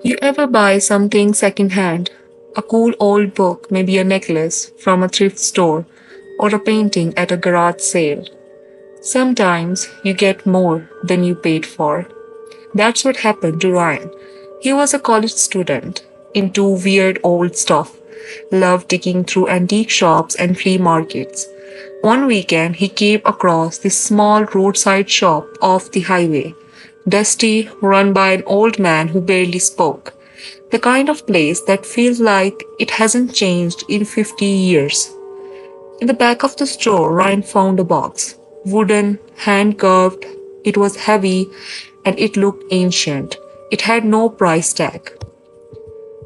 You ever buy something secondhand? A cool old book, maybe a necklace from a thrift store, or a painting at a garage sale. Sometimes you get more than you paid for. That's what happened to Ryan. He was a college student into weird old stuff, loved digging through antique shops and flea markets. One weekend, he came across this small roadside shop off the highway, dusty, run by an old man who barely spoke. The kind of place that feels like it hasn't changed in 50 years. In the back of the store, Ryan found a box. Wooden, hand carved, it was heavy and it looked ancient. It had no price tag.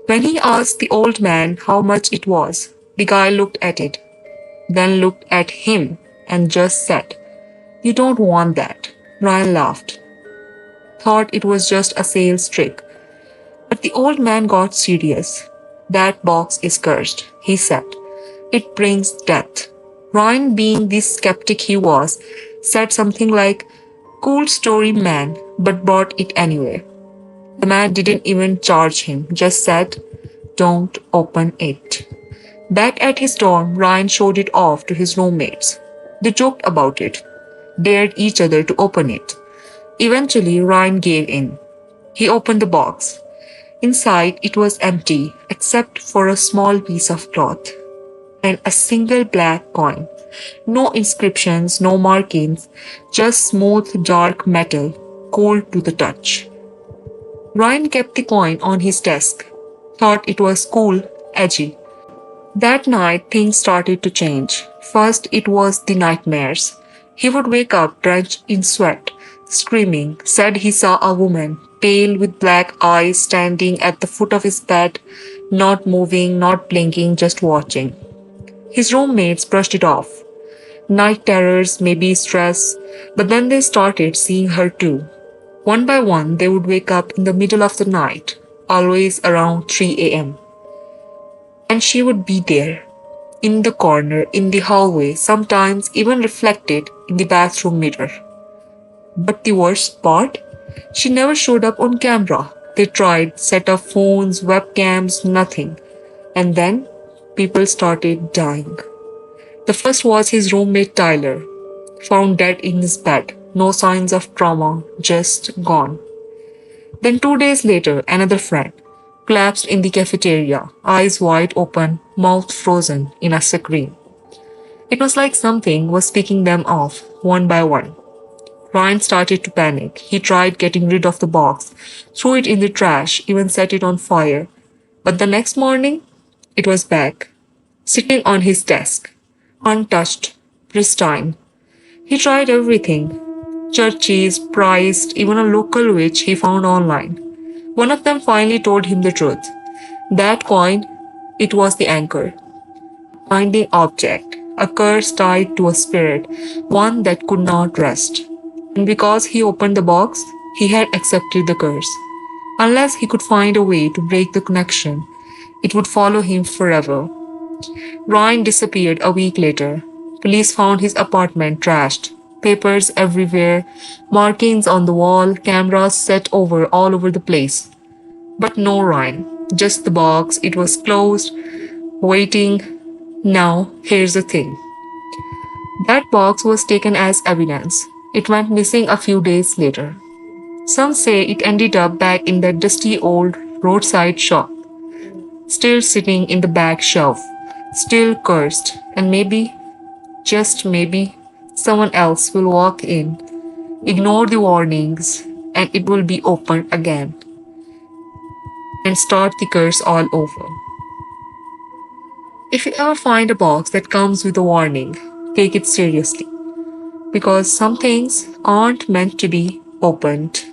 When he asked the old man how much it was, the guy looked at it, then looked at him and just said, "You don't want that." Ryan laughed, thought it was just a sales trick. But the old man got serious. "That box is cursed," he said. "It brings death." Ryan, being the skeptic he was, said something like, "Cool story, man," but bought it anyway. The man didn't even charge him, just said, "Don't open it." Back at his dorm, Ryan showed it off to his roommates. They joked about it, dared each other to open it. Eventually, Ryan gave in. He opened the box. Inside, it was empty, except for a small piece of cloth and a single black coin. No inscriptions, no markings, just smooth, dark metal, cold to the touch. Ryan kept the coin on his desk, thought it was cool, edgy. That night, things started to change. First, it was the nightmares. He would wake up drenched in sweat, screaming, said he saw a woman, pale with black eyes, standing at the foot of his bed, not moving, not blinking, just watching. His roommates brushed it off. Night terrors, maybe stress, but then they started seeing her too. One by one, they would wake up in the middle of the night, always around 3 a.m. And she would be there, in the corner, in the hallway, sometimes even reflected in the bathroom mirror. But the worst part? She never showed up on camera. They tried, set up phones, webcams, nothing. And then, people started dying. The first was his roommate Tyler, found dead in his bed. No signs of trauma, just gone. Then 2 days later, another friend collapsed in the cafeteria, eyes wide open, mouth frozen in a scream. It was like something was picking them off, one by one. Ryan started to panic. He tried getting rid of the box, threw it in the trash, even set it on fire. But the next morning, it was back, sitting on his desk, untouched, pristine. He tried everything, churches, priced, even a local witch he found online. One of them finally told him the truth. That coin, it was the anchor. Binding object, a curse tied to a spirit, one that could not rest. And because he opened the box, he had accepted the curse. Unless he could find a way to break the connection, it would follow him forever. Ryan disappeared a week later. Police found his apartment trashed, papers everywhere, markings on the wall, cameras set over all over the place. But no Ryan, just the box. It was closed, waiting. Now, here's the thing. That box was taken as evidence. It went missing a few days later. Some say it ended up back in that dusty old roadside shop, still sitting in the back shelf, still cursed, and maybe, just maybe, someone else will walk in, ignore the warnings, and it will be opened again and start the curse all over. If you ever find a box that comes with a warning, take it seriously because some things aren't meant to be opened.